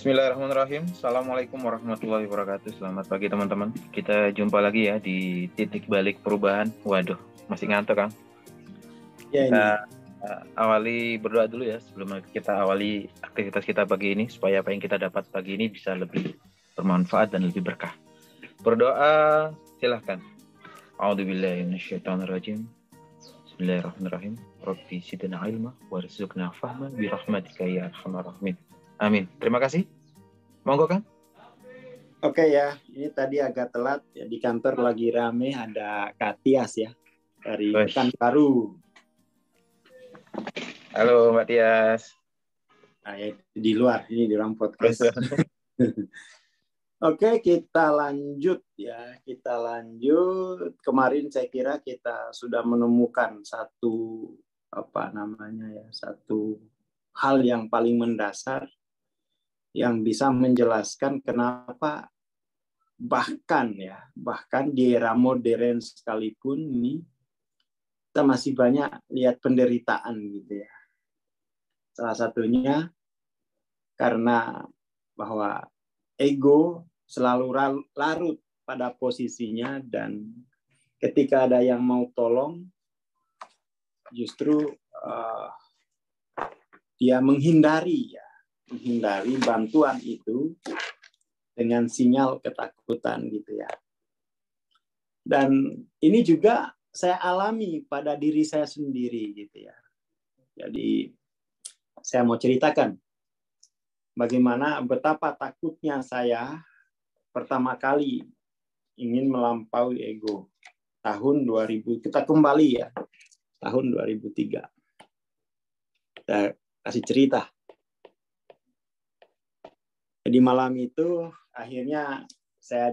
Bismillahirrahmanirrahim. Assalamualaikum warahmatullahi wabarakatuh. Selamat pagi teman-teman. Kita jumpa lagi ya di titik balik perubahan. Waduh, masih ngantuk Kang. Ya, Kita ini. awali berdoa dulu ya sebelum kita awali aktivitas kita pagi ini supaya apa yang kita dapat pagi ini bisa lebih bermanfaat dan lebih berkah. Berdoa silahkan. A'udzubillahi minasyaitonirrajim. Bismillahirrahmanirrahim. Rabbi zidna ilma warzuqna fahma bi rahmatika ya arhamar rahimin. Amin. Terima kasih. Monggo Kang. Oke ya, ini tadi agak telat ya, di kantor lagi rame, ada Kak Tias ya dari Pekanbaru. Halo Mbak Tias. Nah, ya, di luar, ini di ruang podcast. Oke, kita lanjut ya. Kita lanjut. Kemarin saya kira kita sudah menemukan satu satu hal yang paling mendasar yang bisa menjelaskan kenapa bahkan di era modern sekalipun ini kita masih banyak lihat penderitaan gitu ya. Salah satunya karena bahwa ego selalu larut pada posisinya, dan ketika ada yang mau tolong justru dia menghindari bantuan itu dengan sinyal ketakutan gitu ya. Dan ini juga saya alami pada diri saya sendiri gitu ya. Jadi saya mau ceritakan bagaimana betapa takutnya saya pertama kali ingin melampaui ego. Tahun 2000, kita kembali ya, tahun 2003. Kita kasih cerita. Jadi malam itu akhirnya saya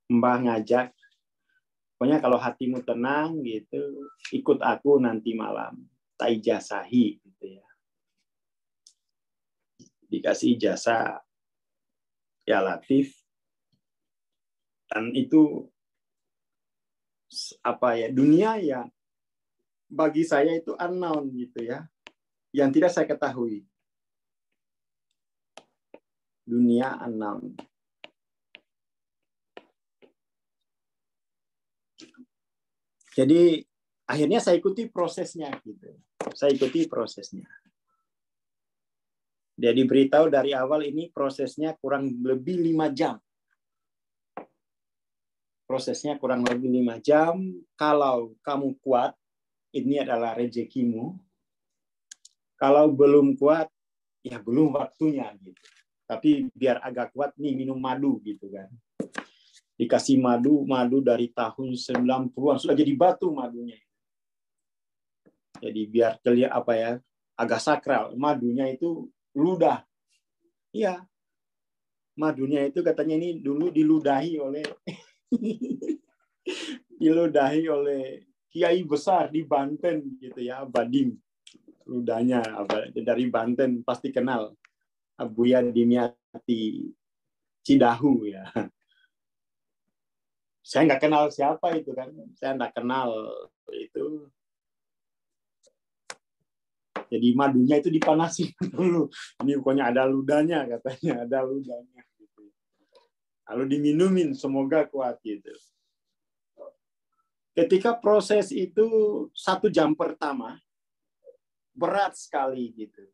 Mbah ngajak, pokoknya kalau hatimu tenang gitu, ikut aku nanti malam, tak ijazahi gitu ya. Dikasih ijazah ya Latif, dan itu dunia yang bagi saya itu unknown gitu ya, yang tidak saya ketahui. Dunia unknown. Jadi akhirnya saya ikuti prosesnya gitu. Saya ikuti prosesnya. Dia diberitahu dari awal ini prosesnya kurang lebih 5 jam. Prosesnya kurang lebih 5 jam. Kalau kamu kuat, ini adalah rezekimu. Kalau belum kuat, ya belum waktunya gitu. Tapi biar agak kuat nih, minum madu gitu kan. Dikasih madu dari tahun 90-an, sudah jadi batu madunya. Jadi biar terlihat agak sakral. Madunya itu ludah. Iya. Madunya itu katanya ini dulu diludahi oleh kiai besar di Banten gitu ya, Badim. Ludahnya dari Banten pasti kenal. Abuya Dimyati Cidahu ya. Saya nggak kenal siapa itu kan. Saya nggak kenal itu. Jadi madunya itu dipanasin dulu. Ini pokoknya ada ludahnya katanya, ada ludahnya. Gitu. Lalu diminumin, semoga kuat gitu. Ketika proses itu 1 jam pertama, berat sekali gitu.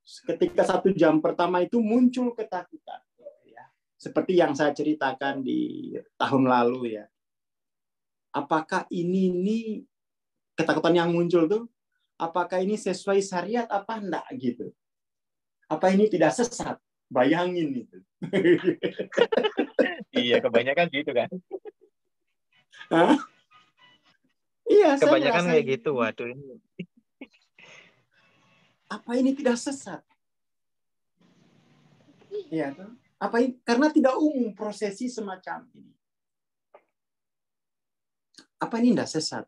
Ketika 1 jam pertama itu muncul ketakutan. Ya. Seperti yang saya ceritakan di tahun lalu ya. Apakah ini ketakutan yang muncul tuh, apakah ini sesuai syariat apa enggak gitu? Apa ini tidak sesat? Bayangin itu. Iya, kebanyakan gitu kan. Hah? Iya, kebanyakan kayak gitu. Waduh ini. Apa ini tidak sesat? Iya, apa ini? Karena tidak umum prosesi semacam ini. Apa ini tidak sesat?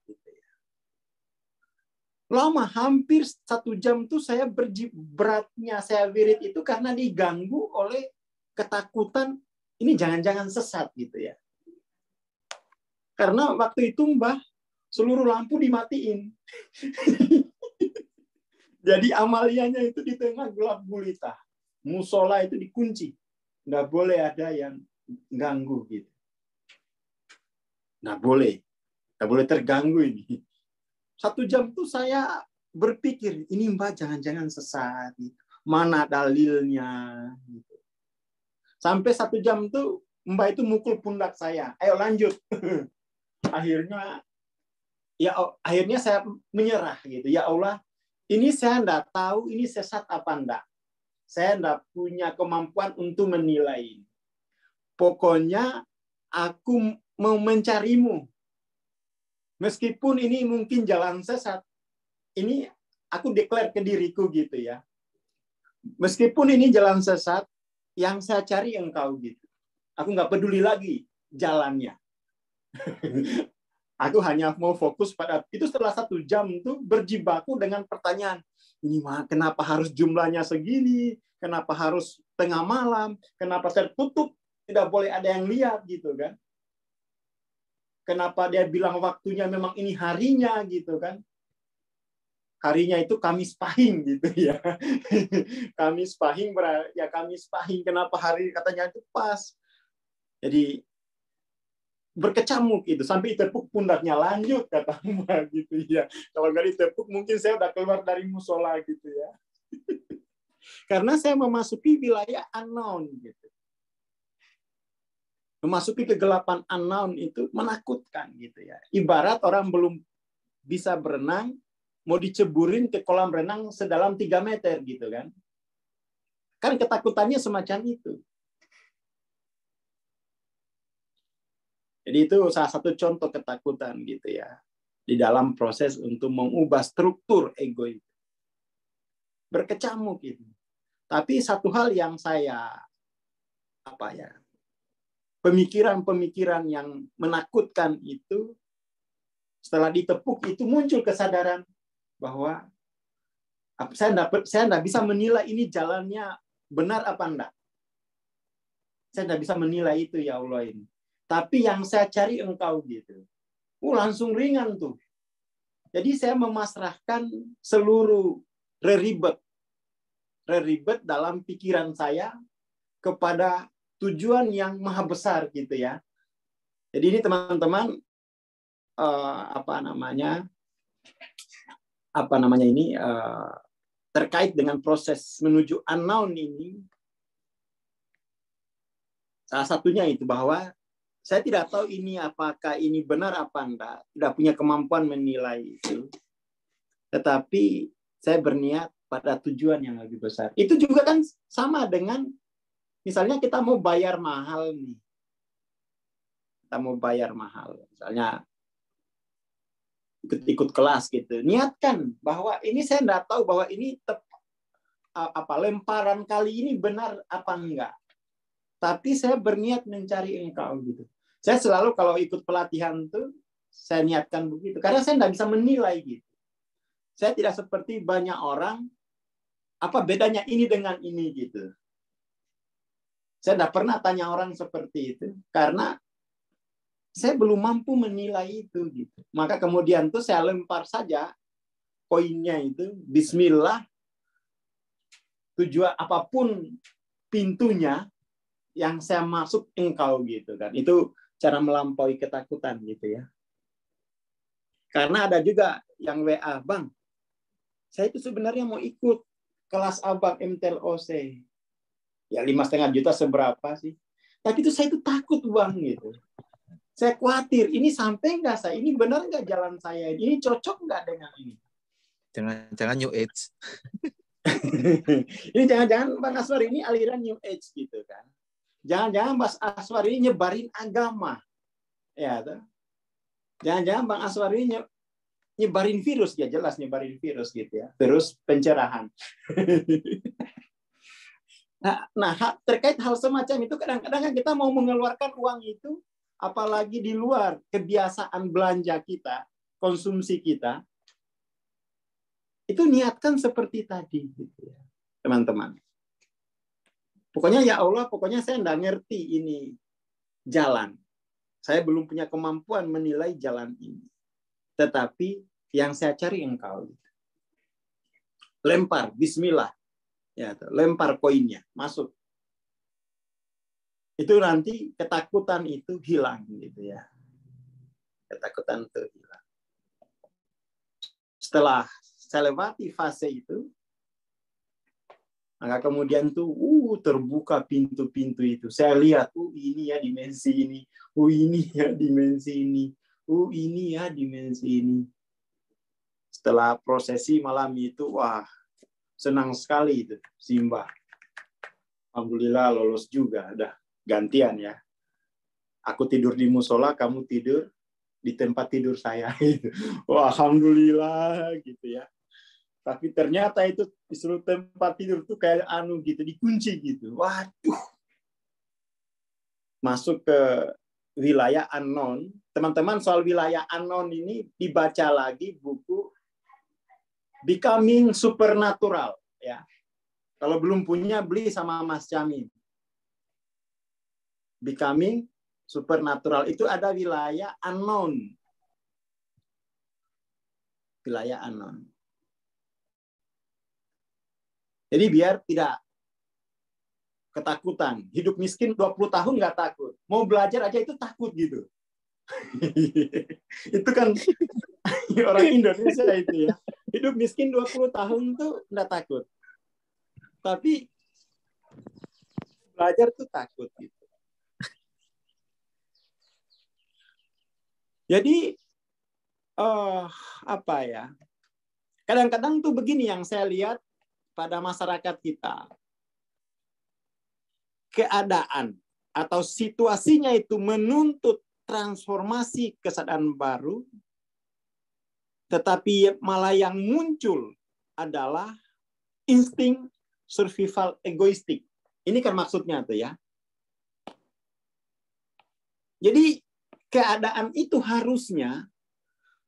Lama, hampir 1 jam tuh saya beratnya saya wirid itu karena diganggu oleh ketakutan. Ini jangan-jangan sesat gitu ya. Karena waktu itu Mbah seluruh lampu dimatiin. Jadi amalianya itu di tengah gelap gulita. Musola itu dikunci. Nggak boleh ada yang ganggu gitu. Nggak boleh terganggu ini. 1 jam tuh saya berpikir, ini Mbak jangan-jangan sesat. Gitu. Mana dalilnya? Gitu. Sampai 1 jam tuh Mbak itu mukul pundak saya. Ayo lanjut. Akhirnya saya menyerah gitu. Ya Allah, ini saya enggak tahu ini sesat apa enggak. Saya enggak punya kemampuan untuk menilai. Pokoknya aku mau mencarimu. Meskipun ini mungkin jalan sesat. Ini aku declare ke diriku gitu ya. Meskipun ini jalan sesat, yang saya cari engkau gitu. Aku nggak peduli lagi jalannya. Aku hanya mau fokus pada itu. Setelah 1 jam itu berjibaku dengan pertanyaan, ini kenapa harus jumlahnya segini? Kenapa harus tengah malam? Kenapa tertutup? Tidak boleh ada yang lihat gitu kan? Kenapa dia bilang waktunya memang ini harinya gitu kan? Harinya itu Kamis Pahing gitu ya. Kamis Pahing ya Kamis Pahing. Kenapa hari katanya itu pas? Jadi berkecamuk itu sampai ditepuk pundaknya, lanjut kata Mbak gitu ya. Kalau nggak ditepuk mungkin saya udah keluar dari musola gitu ya. Karena saya memasuki wilayah unknown gitu. Memasuki kegelapan unknown itu menakutkan gitu ya. Ibarat orang belum bisa berenang mau diceburin ke kolam renang sedalam 3 meter gitu kan. Kan ketakutannya semacam itu. Jadi itu salah satu contoh ketakutan gitu ya. Di dalam proses untuk mengubah struktur ego itu. Berkecamuk gitu. Tapi satu hal yang saya pemikiran-pemikiran yang menakutkan itu setelah ditepuk itu muncul kesadaran bahwa saya enggak bisa menilai ini jalannya benar apa enggak. Saya enggak bisa menilai itu ya Allah ini. Tapi yang saya cari engkau gitu. Langsung ringan tuh. Jadi saya memasrahkan seluruh reribet dalam pikiran saya kepada tujuan yang maha besar gitu ya. Jadi ini teman-teman terkait dengan proses menuju unknown ini. Salah satunya itu bahwa saya tidak tahu ini apakah ini benar apa enggak, tidak punya kemampuan menilai itu. Tetapi saya berniat pada tujuan yang lebih besar. Itu juga kan sama dengan misalnya kita mau bayar mahal nih. Kita mau bayar mahal, misalnya ikut kelas gitu. Niatkan bahwa ini saya enggak tahu bahwa ini lemparan kali ini benar apa enggak. Tapi saya berniat mencari engkau gitu. Saya selalu kalau ikut pelatihan tuh saya niatkan begitu karena saya tidak bisa menilai gitu. Saya tidak seperti banyak orang apa bedanya ini dengan ini gitu. Saya tidak pernah tanya orang seperti itu karena saya belum mampu menilai itu gitu. Maka kemudian tuh saya lempar saja koinnya itu bismillah, tujuan apapun pintunya yang saya masuk engkau gitu kan. Itu cara melampaui ketakutan gitu ya. Karena ada juga yang WA, Bang, saya itu sebenarnya mau ikut kelas Abang MTLOC. Ya 5,5 juta seberapa sih. Tapi itu saya itu takut Bang gitu. Saya khawatir, ini sampai nggak saya? Ini benar nggak jalan saya? Ini cocok nggak dengan ini? Jangan-jangan New Age. Ini jangan-jangan Bang Aswar ini aliran New Age gitu kan. Jangan-jangan Bang Aswar ini nyebarin agama. Ya, tuh. Jangan-jangan Bang Aswar ini nyebarin virus, ya jelas nyebarin virus gitu ya. Terus pencerahan. Nah, terkait hal semacam itu kadang-kadang kan kita mau mengeluarkan uang itu, apalagi di luar kebiasaan belanja kita, konsumsi kita, itu niatkan seperti tadi, gitu ya, teman-teman. Pokoknya ya Allah, pokoknya saya nggak ngerti ini jalan. Saya belum punya kemampuan menilai jalan ini. Tetapi yang saya cari engkau. lempar, bismillah. Ya, lempar koinnya, masuk. Itu nanti ketakutan itu hilang gitu ya. Ketakutan itu hilang. Setelah saya lewati fase itu, maka kemudian tuh terbuka pintu-pintu itu. Saya lihat, ini ya dimensi ini. Ini ya dimensi ini. Ini ya dimensi ini. Setelah prosesi malam itu, wah, senang sekali itu, Simba. Alhamdulillah lolos juga, udah gantian ya. Aku tidur di musola, kamu tidur di tempat tidur saya. Wah, alhamdulillah gitu ya. Tapi ternyata itu disuruh tempat tidur tuh kayak gitu, dikunci gitu. Waduh. Masuk ke wilayah unknown. Teman-teman, soal wilayah unknown ini dibaca lagi buku Becoming Supernatural ya. Kalau belum punya, beli sama Mas Jamin. Becoming Supernatural itu ada wilayah unknown. Wilayah unknown. Jadi biar tidak ketakutan. Hidup miskin 20 tahun nggak takut. Mau belajar aja itu takut gitu. Itu kan orang Indonesia itu ya. Hidup miskin 20 tahun tuh nggak takut. Tapi belajar tuh takut gitu. Jadi apa ya? Kadang-kadang tuh begini yang saya lihat pada masyarakat kita. Keadaan atau situasinya itu menuntut transformasi kesadaran baru, tetapi malah yang muncul adalah insting survival egoistik. Ini kan maksudnya tuh ya. Jadi keadaan itu harusnya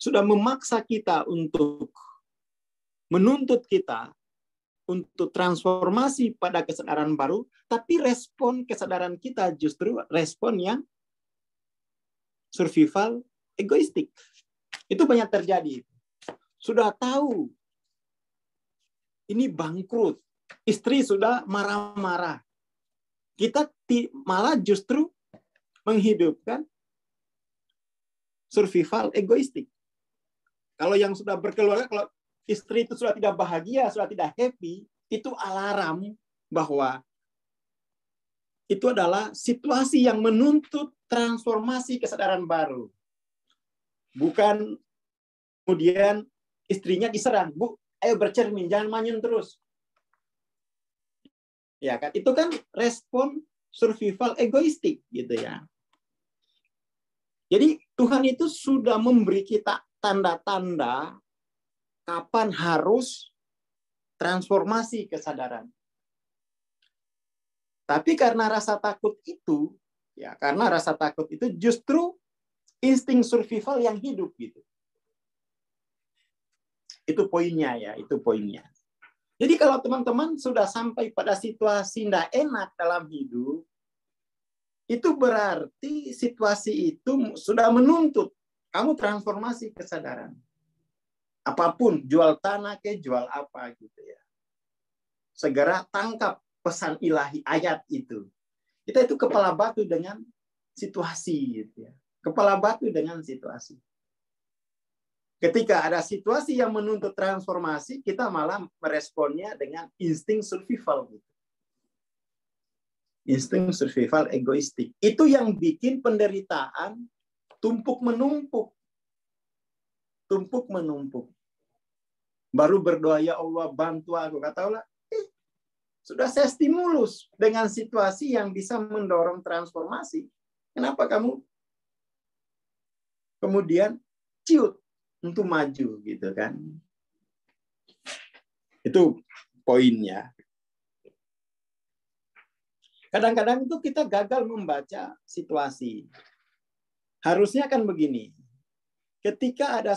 sudah memaksa kita untuk menuntut kita untuk transformasi pada kesadaran baru, tapi respon kesadaran kita justru respon yang survival egoistik. Itu banyak terjadi. Sudah tahu ini bangkrut, istri sudah marah-marah. Kita malah justru menghidupkan survival egoistik. Kalau yang sudah berkeluarga, kalau istri itu sudah tidak bahagia, sudah tidak happy, itu alarm bahwa itu adalah situasi yang menuntut transformasi kesadaran baru. Bukan kemudian istrinya diserang, Bu, ayo bercermin, jangan manyun terus. Ya kan, itu kan respon survival egoistik gitu ya. Jadi Tuhan itu sudah memberi kita tanda-tanda kapan harus transformasi kesadaran. Tapi karena rasa takut itu, ya karena rasa takut itu justru insting survival yang hidup gitu. Itu poinnya ya, itu poinnya. Jadi kalau teman-teman sudah sampai pada situasi tidak enak dalam hidup, itu berarti situasi itu sudah menuntut kamu transformasi kesadaran. Apapun, jual tanah ke jual apa gitu ya. Segera tangkap pesan ilahi ayat itu. Kita itu kepala batu dengan situasi gitu ya. Kepala batu dengan situasi. Ketika ada situasi yang menuntut transformasi, kita malah meresponnya dengan insting survival gitu. Insting survival egoistik. Itu yang bikin penderitaan tumpuk menumpuk. Tumpuk menumpuk. Baru berdoa, ya Allah bantu aku. Katakanlah, sudah saya stimulus dengan situasi yang bisa mendorong transformasi. Kenapa kamu kemudian ciut untuk maju gitu kan? Itu poinnya. Kadang-kadang itu kita gagal membaca situasi. Harusnya kan begini. Ketika ada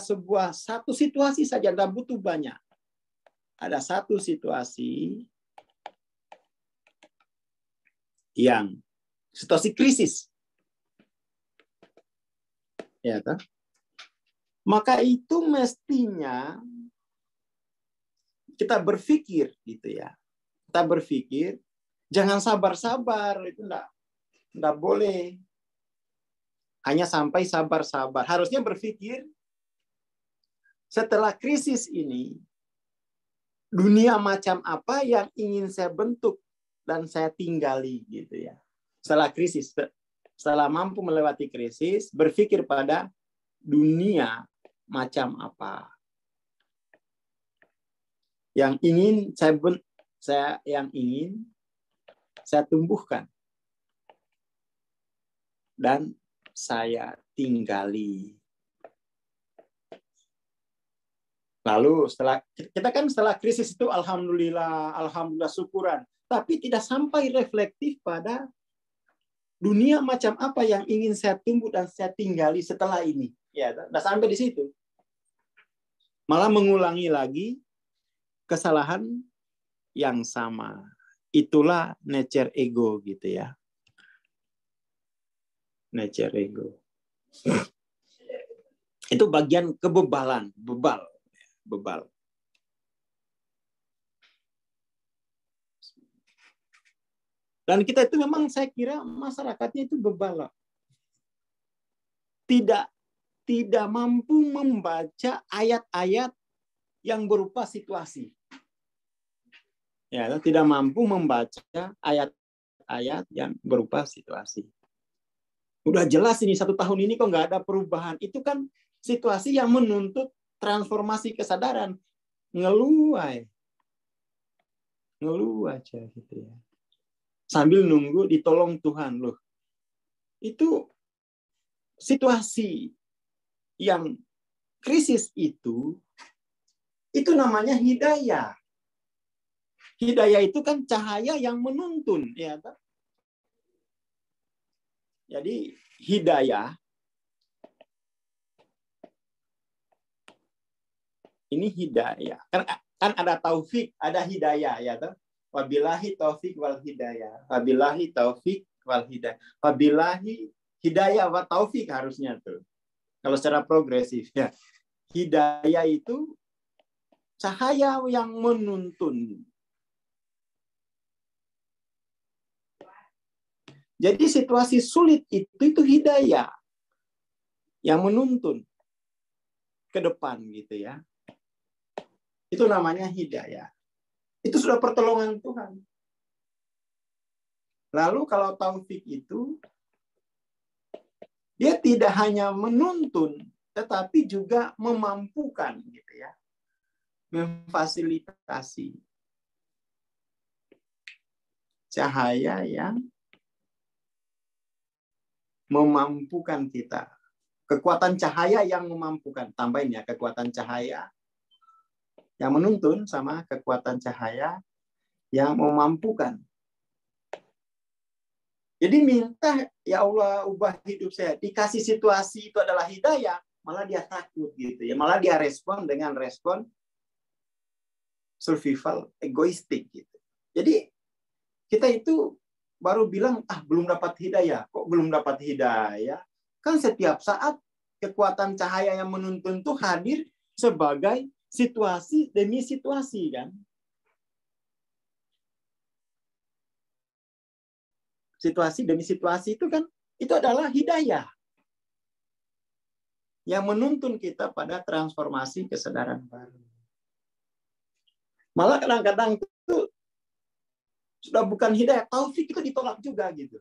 satu situasi saja, tidak butuh banyak. Ada satu situasi yang situasi krisis. Ya, kan? Maka itu mestinya kita berpikir gitu ya. Kita berpikir, jangan sabar-sabar, itu enggak boleh. Hanya sampai sabar-sabar. Harusnya berpikir, setelah krisis ini, dunia macam apa yang ingin saya bentuk dan saya tinggali gitu ya. Setelah krisis, setelah mampu melewati krisis, berpikir pada dunia macam apa yang ingin saya tumbuhkan dan saya tinggali. Lalu setelah krisis itu alhamdulillah syukuran, tapi tidak sampai reflektif pada dunia macam apa yang ingin saya tumbuh dan saya tinggali setelah ini. Ya, tidak sampai di situ. Malah mengulangi lagi kesalahan yang sama. Itulah nature ego gitu ya. Nature ego. Itu bagian kebebalan, bebal. Dan kita itu memang saya kira masyarakatnya itu bebal. Tidak mampu membaca ayat-ayat yang berupa situasi. Ya, tidak mampu membaca ayat-ayat yang berupa situasi. Udah jelas ini 1 tahun ini kok nggak ada perubahan. Itu kan situasi yang menuntut transformasi kesadaran. Ngeluh aja gitu ya. Sambil nunggu ditolong Tuhan loh. Itu situasi yang krisis itu namanya hidayah. Hidayah itu kan cahaya yang menuntun, ya. Jadi hidayah ini hidayah. Kan ada taufik, ada hidayah, ya toh. Wabillahi taufik wal hidayah. Wabillahi taufik wal hidayah. Wabillahi hidayah wa taufik harusnya tuh. Kalau secara progresif ya. Hidayah itu cahaya yang menuntun. Jadi situasi sulit itu hidayah yang menuntun ke depan gitu ya. Itu namanya hidayah. Itu sudah pertolongan Tuhan. Lalu kalau taufik itu dia tidak hanya menuntun tetapi juga memampukan gitu ya. Memfasilitasi cahaya yang memampukan kita. Kekuatan cahaya yang memampukan. Tambahin ya, kekuatan cahaya yang menuntun sama kekuatan cahaya yang memampukan. Jadi minta, ya Allah ubah hidup saya. Dikasih situasi itu adalah hidayah, malah dia takut gitu ya. Malah dia respon dengan respon survival egoistik gitu. Jadi kita itu baru bilang, belum dapat hidayah. Kok belum dapat hidayah? Kan setiap saat kekuatan cahaya yang menuntun itu hadir sebagai situasi demi situasi kan. Situasi demi situasi itu kan, itu adalah hidayah. Yang menuntun kita pada transformasi kesadaran baru. Malah kadang-kadang itu sudah bukan hidayah, taufik itu ditolak juga gitu.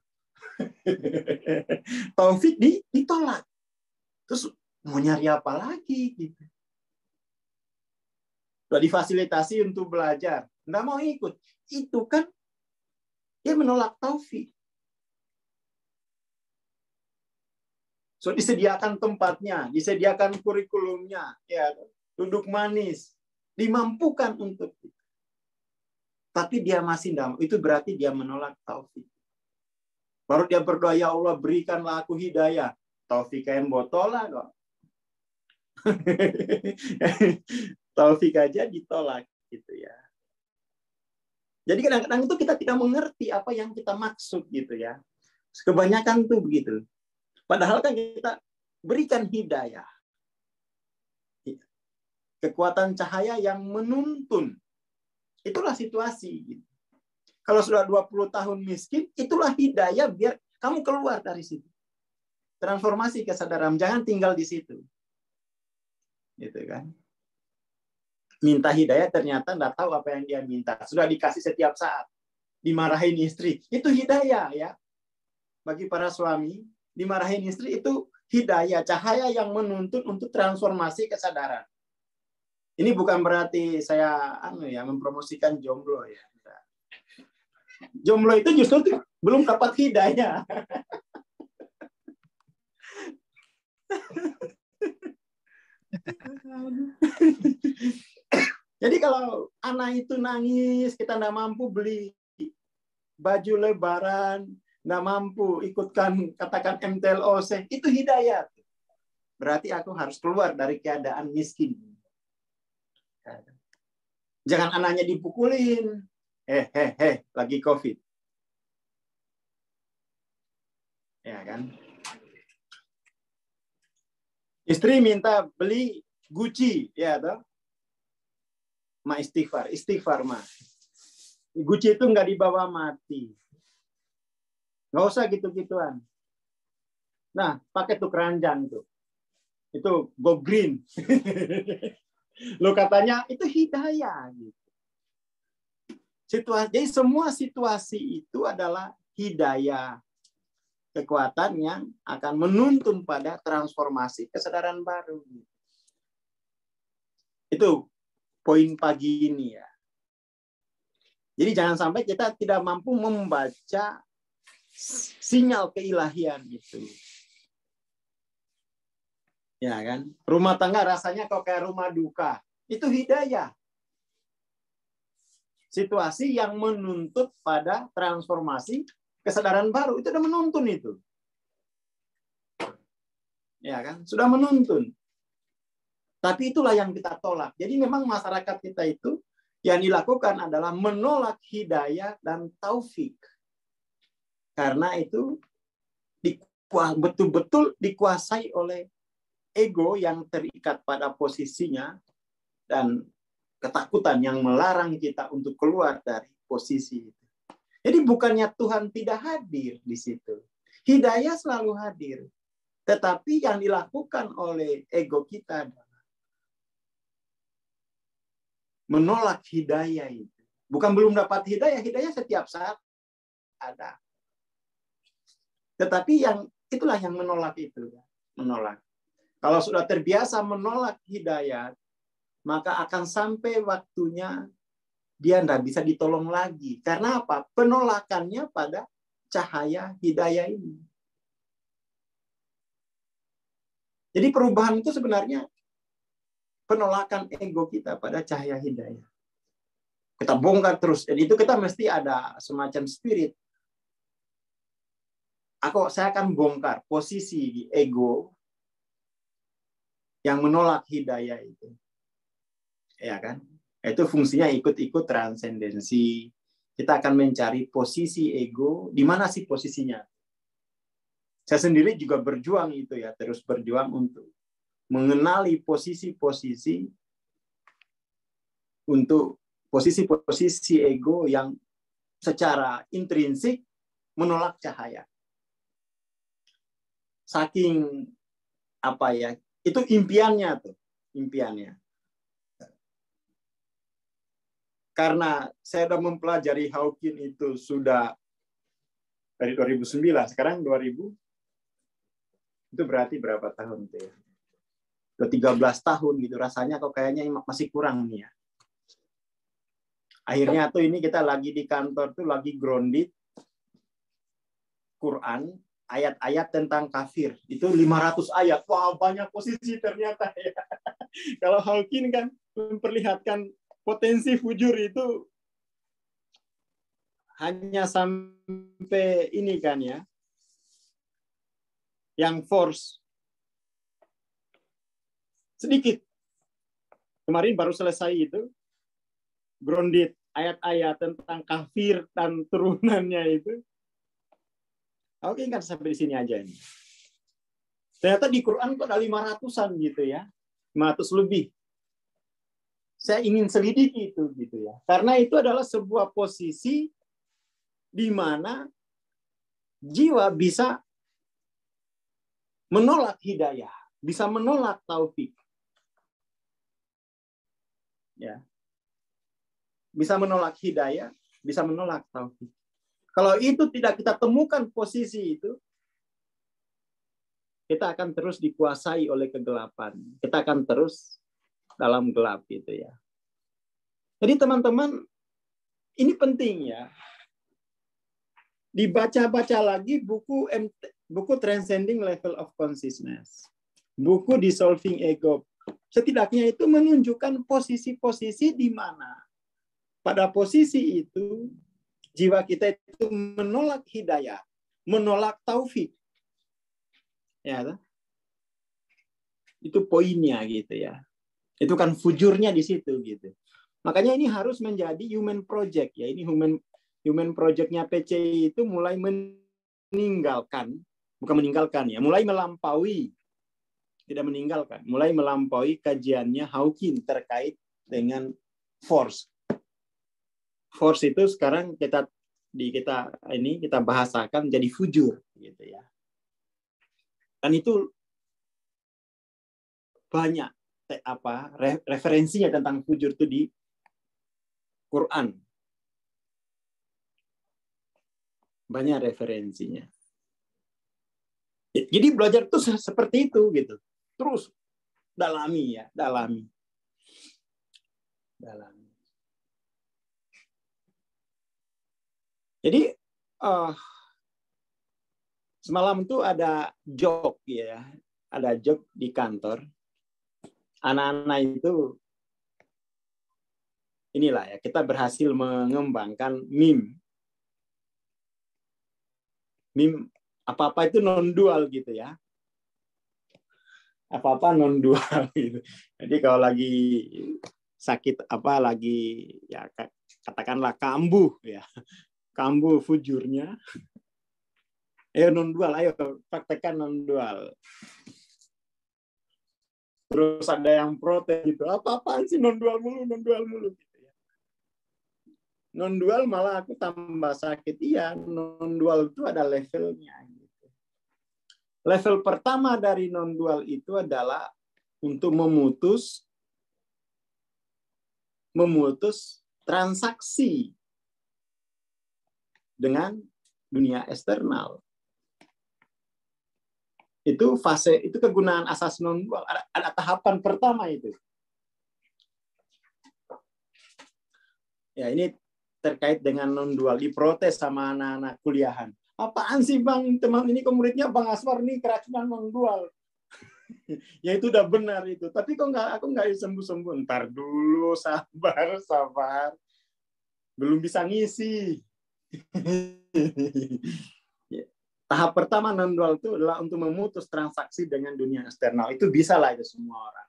Taufik ditolak. Terus mau nyari apa lagi gitu. Sudah difasilitasi untuk belajar, nggak mau ikut. Itu kan dia menolak taufik. So disediakan tempatnya, disediakan kurikulumnya, ya, duduk manis, dimampukan untuk itu. Tapi dia masih tidak mau. Itu berarti dia menolak taufik. Baru dia berdoa, ya Allah berikanlah aku hidayah. Taufik kain botol lah kok. Taufik aja ditolak gitu ya. Jadi kadang-kadang itu kita tidak mengerti apa yang kita maksud gitu ya. Kebanyakan tuh begitu. Padahal kan kita berikan hidayah. Kekuatan cahaya yang menuntun Itulah situasi. Kalau sudah 20 tahun miskin, itulah hidayah biar kamu keluar dari situ. Transformasi kesadaran, jangan tinggal di situ. Gitu kan. Minta hidayah ternyata enggak tahu apa yang dia minta. Sudah dikasih setiap saat. Dimarahin istri, itu hidayah ya. Bagi para suami, dimarahin istri itu hidayah, cahaya yang menuntun untuk transformasi kesadaran. Ini bukan berarti saya mempromosikan jomblo ya. Jomblo itu justru belum dapat hidayah. Jadi kalau anak itu nangis, kita nggak mampu beli baju lebaran, nggak mampu ikutkan katakan MTLOC, itu hidayah. Berarti aku harus keluar dari keadaan miskin. Jangan anaknya dipukulin. Lagi COVID. Ya kan? Istri minta beli Gucci, ya toh? Ma istighfar ma. Gucci itu nggak dibawa mati. Nggak usah gitu-gituan. Nah, pakai tuh keranjang tuh. Itu go green. Lo katanya itu hidayah gitu. Jadi semua situasi itu adalah hidayah. Kekuatan yang akan menuntun pada transformasi kesadaran baru. Itu poin pagi ini ya. Jadi jangan sampai kita tidak mampu membaca sinyal keilahian itu. Ya kan? Rumah tangga rasanya kok kayak rumah duka. Itu hidayah. Situasi yang menuntut pada transformasi kesadaran baru. Itu sudah menuntun itu. Ya kan? Sudah menuntun. Tapi itulah yang kita tolak. Jadi memang masyarakat kita itu yang dilakukan adalah menolak hidayah dan taufik. Karena itu betul-betul dikuasai oleh ego yang terikat pada posisinya dan ketakutan yang melarang kita untuk keluar dari posisi itu. Jadi bukannya Tuhan tidak hadir di situ. Hidayah selalu hadir. Tetapi yang dilakukan oleh ego kita adalah menolak hidayah itu. Bukan belum dapat hidayah, hidayah setiap saat ada. Tetapi itulah yang menolak itu. Menolak. Kalau sudah terbiasa menolak hidayah, maka akan sampai waktunya dia tidak bisa ditolong lagi. Karena apa? Penolakannya pada cahaya hidayah ini. Jadi perubahan itu sebenarnya penolakan ego kita pada cahaya hidayah. Kita bongkar terus. Dan itu kita mesti ada semacam spirit. Saya akan bongkar posisi di ego yang menolak hidayah itu. Ya kan? Itu fungsinya ikut-ikut transendensi. Kita akan mencari posisi ego, di mana sih posisinya? Saya sendiri juga berjuang itu ya, terus berjuang untuk mengenali posisi-posisi untuk posisi-posisi ego yang secara intrinsik menolak cahaya. Saking itu impiannya tuh, impiannya. Karena saya sudah mempelajari Hawking itu sudah dari 2009, sekarang 2000, itu berarti berapa tahun itu ya? Udah 13 tahun gitu, rasanya kok kayaknya masih kurang nih ya. Akhirnya tuh ini kita lagi di kantor tuh lagi grounded Quran, ayat-ayat tentang kafir. Itu 500 ayat. Wah, banyak posisi ternyata ya. Kalau Hawking kan memperlihatkan potensi fujur itu hanya sampai ini kan ya. Yang force. Sedikit. Kemarin baru selesai itu. Grounded. Ayat-ayat tentang kafir dan turunannya itu. Oke, kan sampai di sini aja ini. Ternyata di Quran kok ada 500-an gitu ya. 500 lebih. saya ingin selidiki itu gitu ya. Karena itu adalah sebuah posisi di mana jiwa bisa menolak hidayah, bisa menolak taufik. Ya. Bisa menolak hidayah, bisa menolak taufik. Kalau itu tidak kita temukan posisi itu, kita akan terus dikuasai oleh kegelapan. Kita akan terus dalam gelap gitu ya. Jadi teman-teman, ini penting ya. Dibaca-baca lagi buku Transcending Level of Consciousness. Buku Dissolving Ego. Setidaknya itu menunjukkan posisi-posisi di mana pada posisi itu jiwa kita itu menolak hidayah, menolak taufik. Ya, itu poinnya gitu ya. Itu kan fujurnya di situ gitu. Makanya ini harus menjadi human project ya. Ini human project-nya PC itu mulai meninggalkan, bukan meninggalkan ya, mulai melampaui, tidak meninggalkan, mulai melampaui kajiannya Hawking terkait dengan force. Force itu sekarang kita bahasakan jadi fujur gitu ya. Dan itu banyak referensinya tentang fujur itu di Quran. Banyak referensinya. Jadi belajar itu seperti itu gitu. Terus dalami ya, dalami. Jadi semalam itu ada joke ya, ada joke di kantor. Anak-anak itu inilah ya, kita berhasil mengembangkan meme apa-apa itu non dual gitu ya. Apa-apa non dual gitu. Jadi kalau lagi sakit lagi ya katakanlah kambuh ya. Kambuh fujurnya. Ayo non dual, ayo praktekkan non dual. Terus ada yang protes gitu. Apa-apaan sih non dual mulu gitu ya. Non dual malah aku tambah sakit. Iya, non dual itu ada levelnya gitu. Level pertama dari non dual itu adalah untuk memutus transaksi dengan dunia eksternal. Itu kegunaan asas non dual. Ada tahapan pertama itu. Ya, ini terkait dengan non dual, diprotes sama anak-anak kuliahan. Apaan sih Bang, teman ini muridnya Bang Aswar nih keracunan non dual. Ya itu udah benar itu. Tapi kok aku nggak sembuh-sembuh. Ntar dulu, sabar. Belum bisa ngisi. Tahap pertama non dual itu adalah untuk memutus transaksi dengan dunia eksternal. Itu bisa lah itu semua orang.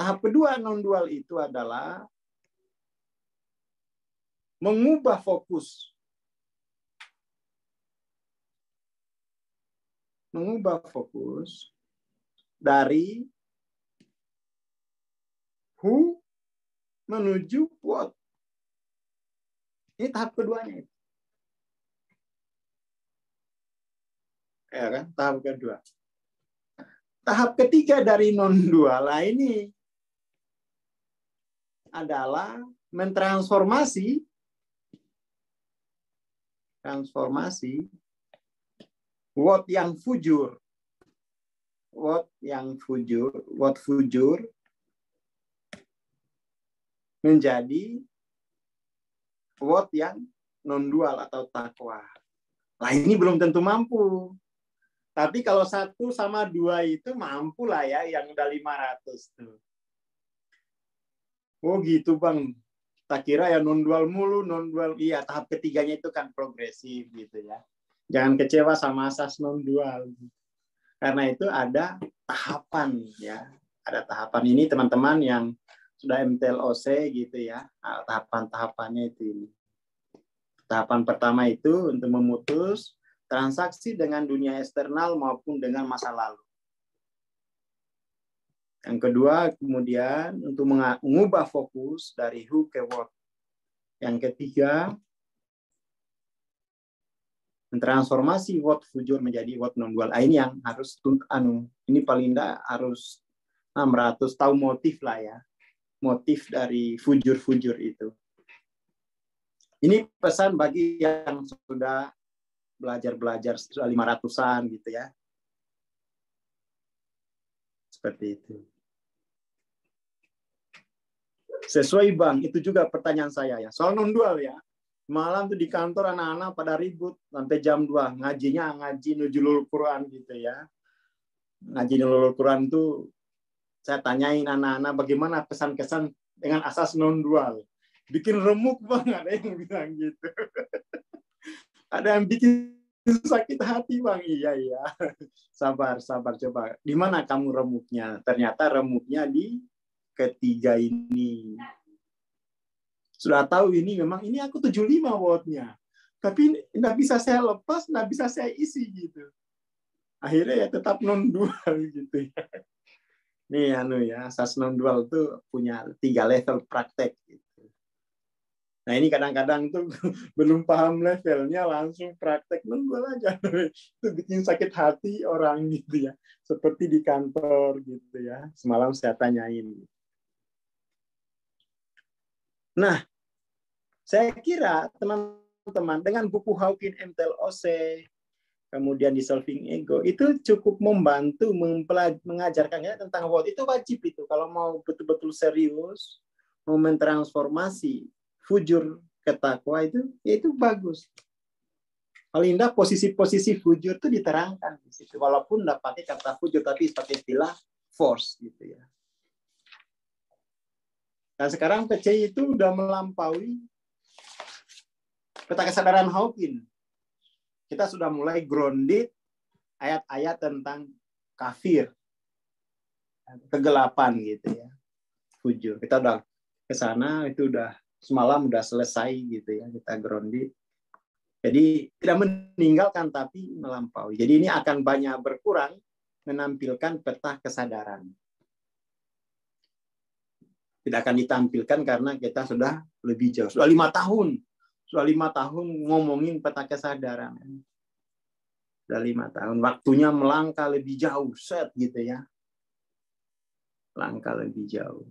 Tahap kedua non dual itu adalah mengubah fokus. Mengubah fokus dari who menuju what. Ini tahap keduanya. Ya kan? Tahap kedua. Tahap ketiga dari non-dual ini adalah mentransformasi what yang fujur. What fujur menjadi what yang non-dual atau takwa. Nah, ini belum tentu mampu. Tapi kalau 1 sama 2 itu mampu lah ya, yang udah 500 tuh. Oh gitu Bang. Tak kira ya non-dual mulu, non-dual. Iya, tahap ketiganya itu kan progresif gitu ya. Jangan kecewa sama asas non-dual. Karena itu ada tahapan ya. Ada tahapan ini teman-teman yang sudah MTLOC gitu ya. Tahapan-tahapannya itu ini. Tahapan pertama itu untuk memutus transaksi dengan dunia eksternal maupun dengan masa lalu. Yang kedua, kemudian untuk mengubah fokus dari who ke what. Yang ketiga, mentransformasi what fujur menjadi what non dual. Ini yang harus ini paling tidak harus 600 tahu motif lah ya. Motif dari fujur-fujur itu. Ini pesan bagi yang sudah belajar sudah 500-an gitu ya. Seperti itu. Sesuai Bang, itu juga pertanyaan saya ya. Soal non dual ya. Malam tuh di kantor anak-anak pada ribut sampai jam 2. Ngaji nuzulul Quran gitu ya. Ngaji nuzulul Quran tuh saya tanyain anak-anak bagaimana pesan-kesan dengan asas non dual. Bikin remuk banget, ada yang bilang gitu. Ada yang bikin sakit hati Bang. Iya. Sabar coba. Di mana kamu remuknya? Ternyata remuknya di ketiga ini. Sudah tahu ini memang ini aku 75 wattnya. Tapi nggak bisa saya lepas, nggak bisa saya isi gitu. Akhirnya ya tetap non dual gitu ya. Nih ya, asas non dual itu punya 3 level praktek gitu. Nah ini kadang-kadang tuh belum paham levelnya langsung praktek non dual aja. Itu bikin sakit hati orang gitu ya. Seperti di kantor gitu ya. Semalam saya tanyain. Nah, saya kira teman-teman dengan buku Hawking MTLOC, kemudian di Solving Ego, itu cukup membantu mengajarkannya tentang what. Itu wajib itu. Kalau mau betul-betul serius, mau mentransformasi fujur ke takwa itu bagus. Paling indah posisi-posisi fujur itu diterangkan di situ. Walaupun nggak pakai kata fujur, tapi pakai istilah force gitu ya. Dan sekarang PCI itu udah melampaui peta kesadaran Hawking. Kita sudah mulai grounded ayat-ayat tentang kafir, kegelapan gitu ya, fujur. Kita udah ke sana, itu udah semalam udah selesai gitu ya, kita grounded. Jadi tidak meninggalkan tapi melampaui. Jadi ini akan banyak berkurang menampilkan peta kesadaran. Tidak akan ditampilkan karena kita sudah lebih jauh. Sudah 5 tahun. Sudah 5 tahun ngomongin peta kesadaran. Sudah 5 tahun. Waktunya melangkah lebih jauh. Set gitu ya. Langkah lebih jauh.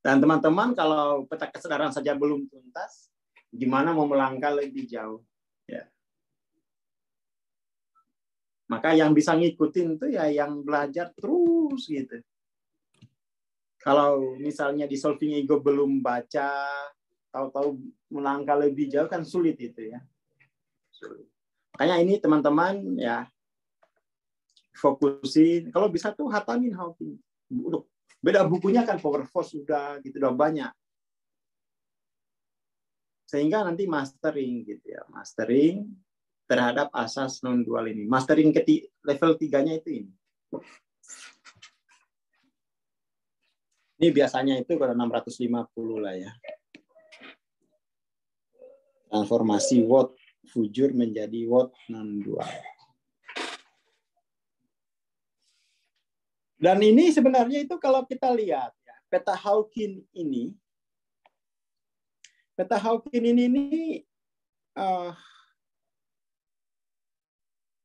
Dan teman-teman kalau peta kesadaran saja belum tuntas, gimana mau melangkah lebih jauh? Ya. Maka yang bisa ngikutin itu ya yang belajar terus gitu. Kalau misalnya di Solving Ego belum baca, tahu-tahu melangkah lebih jauh kan sulit itu ya. Sulit. Makanya ini teman-teman ya fokusin. Kalau bisa tuh hatamin Hawking. Beda bukunya kan Power Force sudah gitu udah banyak. Sehingga nanti mastering gitu ya, mastering terhadap asas non dual ini. Mastering level 3-nya itu ini. Ini biasanya itu pada 650 lah ya. Transformasi what fujur menjadi what non dual. Dan ini sebenarnya itu kalau kita lihat ya, peta Hawking ini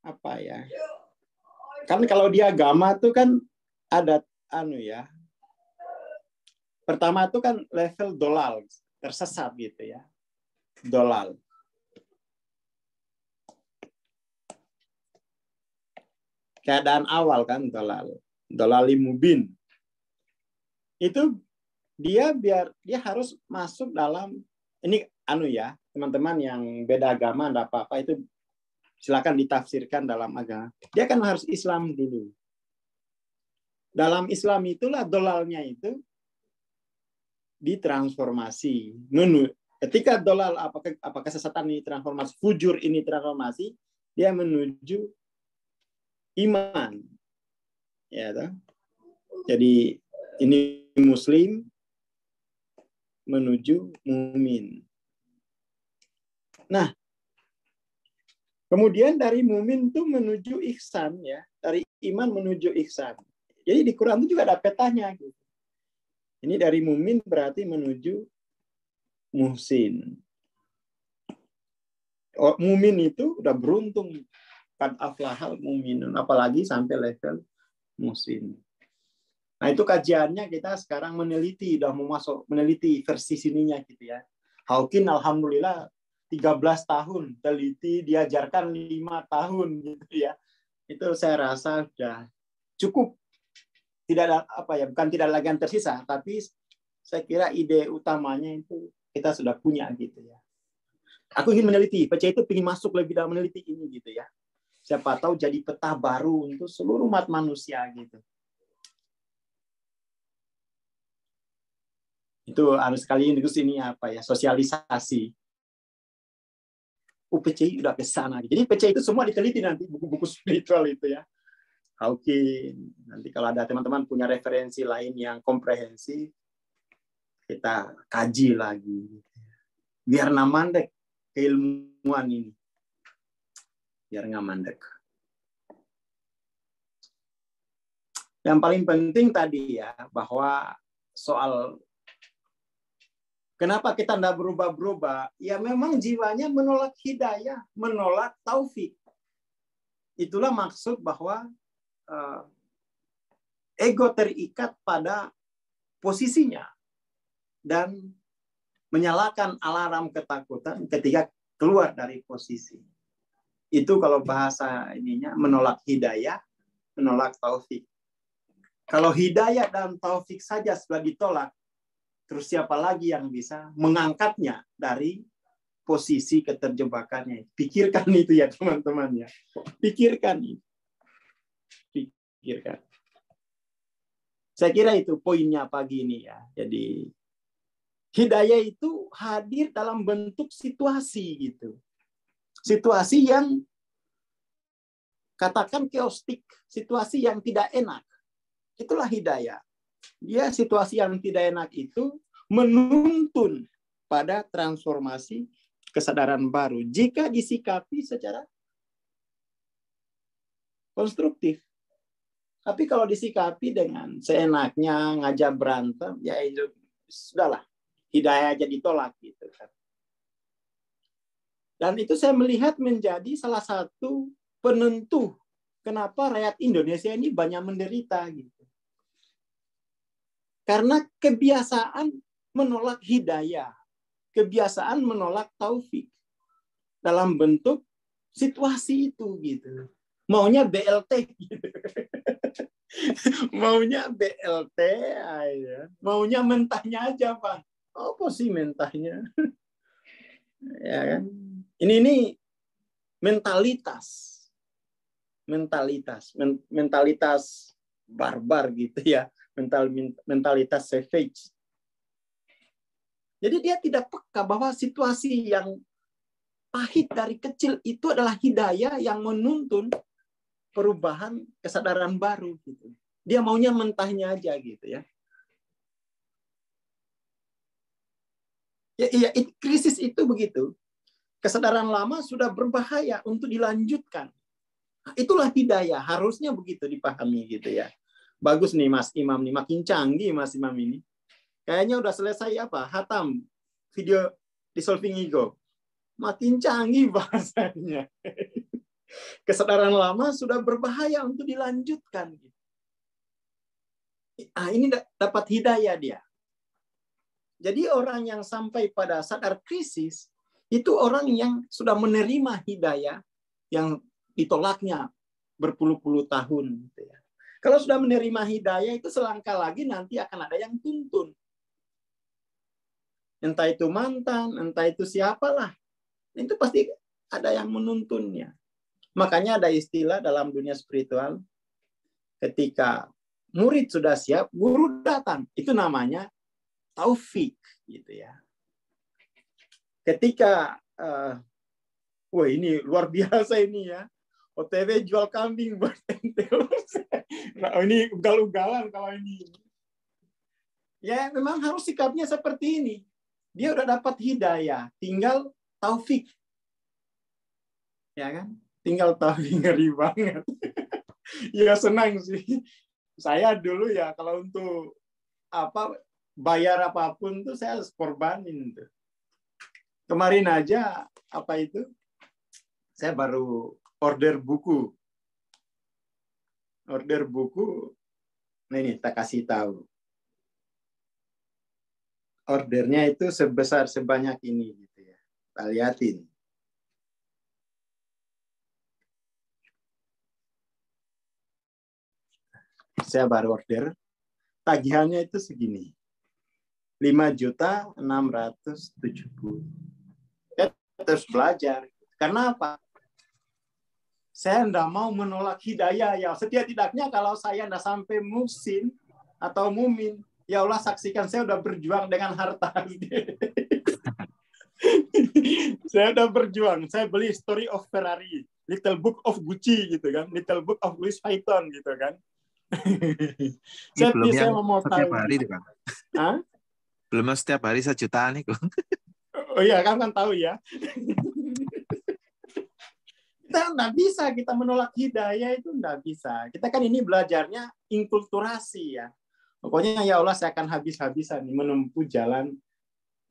apa ya? Kan kalau di agama tuh kan ada ya. Pertama itu kan level dolal, tersesat gitu ya. Dolal. Keadaan awal kan dolal. Dolali mubin. Itu dia harus masuk dalam ini ya, teman-teman yang beda agama enggak apa-apa itu silakan ditafsirkan dalam agama. Dia kan harus Islam dulu. Dalam Islam itulah dolalnya itu ditransformasi. Ketika dolal apakah kesesatan ini transformasi, fujur ini transformasi, dia menuju iman. Ya, toh? Jadi ini muslim menuju mumin. Nah, kemudian dari mumin itu menuju ihsan ya, dari iman menuju ihsan. Jadi di Quran itu juga ada petanya. Gitu. Ini dari mumin berarti menuju muhsin. Mumin itu udah beruntung. Qad aflahal muminun. Apalagi sampai level muhsin. Nah itu kajiannya kita sekarang meneliti. Udah mau masuk meneliti versi sininya gitu ya. Hawkin alhamdulillah 13 tahun. Teliti diajarkan 5 tahun gitu ya. Itu saya rasa sudah cukup. Tidak ada apa ya, bukan tidak lagi yang tersisa, tapi saya kira ide utamanya itu kita sudah punya gitu ya. Aku ingin meneliti, PC itu ingin masuk lebih dalam meneliti ini gitu ya. Siapa tahu jadi peta baru untuk seluruh umat manusia gitu. Itu harus sekali ini apa ya, sosialisasi. PCI udah ke sana. Jadi PCI itu semua diteliti nanti buku-buku spiritual itu ya. Hawking. Nanti kalau ada teman-teman punya referensi lain yang komprehensif, kita kaji lagi. Biar nggak mandek keilmuan ini. Biar nggak mandek. Yang paling penting tadi ya, bahwa soal kenapa kita tidak berubah-berubah, ya memang jiwanya menolak hidayah, menolak taufik. Itulah maksud bahwa ego terikat pada posisinya dan menyalakan alarm ketakutan ketika keluar dari posisi. Itu kalau bahasa ininya menolak hidayah, menolak taufik. Kalau hidayah dan taufik saja sudah ditolak, terus siapa lagi yang bisa mengangkatnya dari posisi keterjebakannya? Pikirkan itu ya teman-teman ya. Pikirkan itu. Pikirkan. Saya kira itu poinnya pagi ini ya. Jadi hidayah itu hadir dalam bentuk situasi gitu. Situasi yang katakan chaotic, situasi yang tidak enak. Itulah hidayah. Dia situasi yang tidak enak itu menuntun pada transformasi kesadaran baru jika disikapi secara konstruktif. Tapi kalau disikapi dengan seenaknya ngajak berantem, ya itu sudahlah, hidayah jadi tolak gitu kan. Dan itu saya melihat menjadi salah satu penentu kenapa rakyat Indonesia ini banyak menderita gitu. Karena kebiasaan menolak hidayah, kebiasaan menolak taufik dalam bentuk situasi itu gitu. Maunya BLT gitu. Maunya BLT aja. Maunya mentahnya aja, Pak. Apa sih mentahnya? Ya kan? Ini mentalitas. Mentalitas barbar gitu ya. Mentalitas savage. Jadi dia tidak peka bahwa situasi yang pahit dari kecil itu adalah hidayah yang menuntun perubahan kesadaran baru gitu. Dia maunya mentahnya aja gitu ya. Ya, krisis itu begitu. Kesadaran lama sudah berbahaya untuk dilanjutkan. Nah, itulah hidayah, harusnya begitu dipahami gitu ya. Bagus nih Mas Imam nih, makin canggih Mas Imam ini. Kayaknya udah selesai apa? Hatam video Dissolving Ego. Makin canggih bahasanya. Kesadaran lama sudah berbahaya untuk dilanjutkan. Ah, ini dapat hidayah dia. Jadi orang yang sampai pada sadar krisis, itu orang yang sudah menerima hidayah yang ditolaknya berpuluh-puluh tahun. Kalau sudah menerima hidayah, itu selangkah lagi nanti akan ada yang tuntun. Entah itu mantan, entah itu siapalah. Itu pasti ada yang menuntunnya. Makanya ada istilah dalam dunia spiritual, ketika murid sudah siap, guru datang. Itu namanya taufik, gitu ya. Ketika, wah ini luar biasa ini ya, OTW jual kambing buat ente. Nah, ini ugal-ugalan kalau ini. Ya memang harus sikapnya seperti ini. Dia udah dapat hidayah, tinggal taufik. Ya kan? Tinggal taufik, ngeri banget. Ya senang sih. Saya dulu ya kalau untuk bayar apapun tuh saya harus korbanin tuh. Kemarin aja saya baru order buku. Nah ini tak kasih tahu. Ordernya itu sebesar sebanyak ini gitu ya. Kita lihatin. Saya baru order. Tagihannya itu segini. 5.670.000. Saya terus belajar. Karena apa? Saya tidak mau menolak hidayah ya. Setidak-tidaknya kalau saya tidak sampai muhsin atau mumin, ya Allah saksikan saya udah berjuang dengan harta. Saya udah berjuang. Saya beli Story of Ferrari, Little Book of Gucci gitu kan, Little Book of Louis Vuitton gitu kan. Ini belum Saya yang mau setiap tahu. hari itu kan. Hah? Belum yang setiap hari 1 jutaan nih. Oh iya kan tahu ya. Kita nggak bisa kita menolak hidayah, itu nggak bisa. Kita kan ini belajarnya inkulturasi ya. Pokoknya ya Allah saya akan habis-habisan menempuh jalan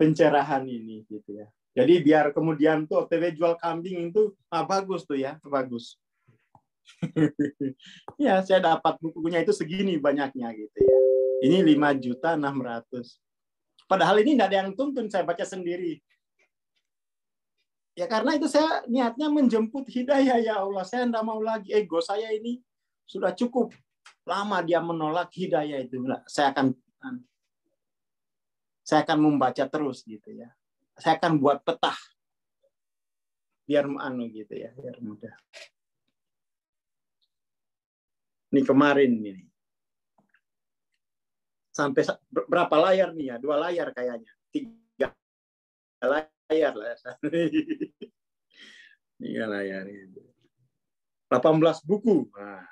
pencerahan ini gitu ya. Jadi biar kemudian tuh OTW jual kambing itu bagus tuh ya, bagus. Ya saya dapat bukunya itu segini banyaknya gitu ya. Ini 5.600.000. Padahal ini nggak ada yang tuntun, saya baca sendiri. Ya karena itu saya niatnya menjemput hidayah ya Allah. Saya tidak mau lagi, ego saya ini sudah cukup lama dia menolak hidayah itu. Saya akan membaca terus gitu ya. Saya akan buat petah biar gitu ya, biar mudah. Ini kemarin ini. Sampai berapa layar nih ya? 2 layar kayaknya. 3 layar lah. 3 layar itu. 18 buku. Nah.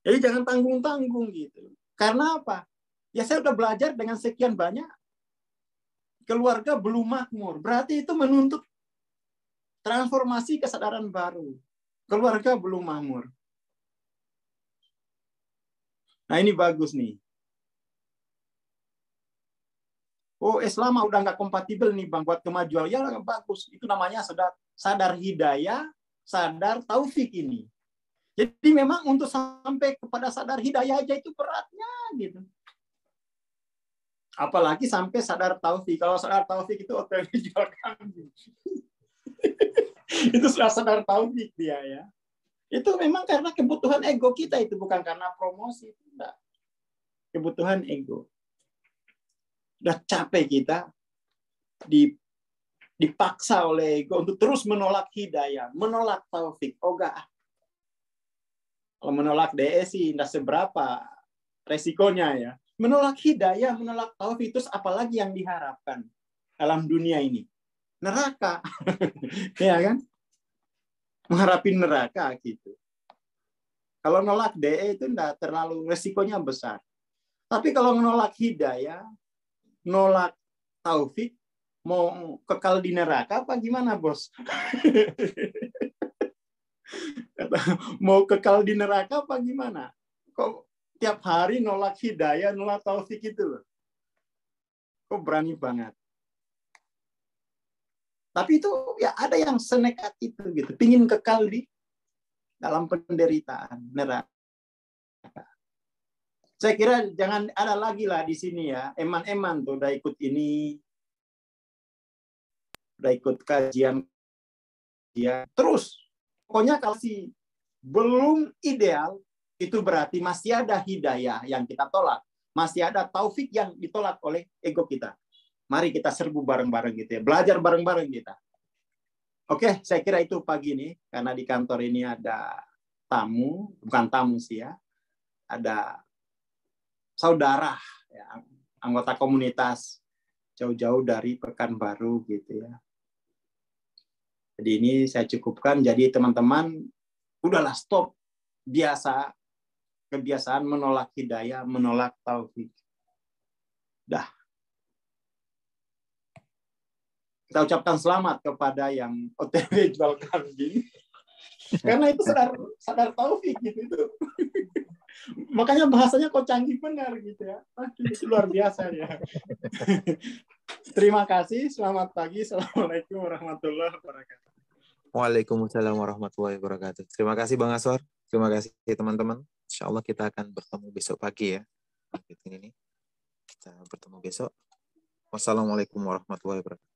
Jadi jangan tanggung-tanggung gitu. Karena apa? Ya saya udah belajar dengan sekian banyak. Keluarga belum makmur. Berarti itu menuntut transformasi kesadaran baru. Keluarga belum makmur. Nah ini bagus nih. Oh Islam udah nggak kompatibel nih Bang buat kemajuan. Ya bagus. Itu namanya sadar hidayah, sadar taufik ini. Jadi memang untuk sampai kepada sadar hidayah aja itu beratnya gitu. Apalagi sampai sadar taufik. Kalau sadar taufik itu OTW jual kambing. Itu sudah sadar taufik dia ya. Itu memang karena kebutuhan ego kita, itu bukan karena promosi. Tidak. Kebutuhan ego. Udah capek kita dipaksa oleh ego untuk terus menolak hidayah, menolak taufik. Oh enggak. Kalau menolak DE sih tidak seberapa resikonya ya. Menolak hidayah, menolak taufik, terus apalagi yang diharapkan dalam dunia ini? Neraka. Ya kan? Mengharapin neraka gitu. Kalau nolak DE itu tidak terlalu resikonya besar. Tapi kalau menolak hidayah, nolak taufik, mau kekal di neraka apa gimana, Bos? Mau kekal di neraka apa gimana? Kok tiap hari nolak hidayah, nolak taufik itu loh. Kok berani banget. Tapi itu ya ada yang senekat itu gitu, pingin kekal di dalam penderitaan neraka. Saya kira jangan ada lagi lah di sini ya, eman-eman tuh udah ikut ini, udah ikut kajian ya. Terus pokoknya kalau sih belum ideal, itu berarti masih ada hidayah yang kita tolak. Masih ada taufik yang ditolak oleh ego kita. Mari kita serbu bareng-bareng gitu ya. Belajar bareng-bareng kita. Oke, saya kira itu pagi ini. Karena di kantor ini ada tamu. Bukan tamu sih ya. Ada saudara, ya, anggota komunitas. Jauh-jauh dari Pekanbaru gitu ya. Jadi ini saya cukupkan. Jadi teman-teman, udahlah stop. Kebiasaan menolak hidayah, menolak taufik. Dah. Kita ucapkan selamat kepada yang OTW jual kambing. Karena itu sadar taufik gitu itu. Makanya bahasanya kok canggih benar gitu ya. Itu luar biasa ya. Terima kasih, selamat pagi. Assalamualaikum warahmatullahi wabarakatuh. Waalaikumsalam warahmatullahi wabarakatuh. Terima kasih Bang Aswar. Terima kasih teman-teman. Insya Allah kita akan bertemu besok pagi ya. Ini kita bertemu besok. Wassalamualaikum warahmatullahi wabarakatuh.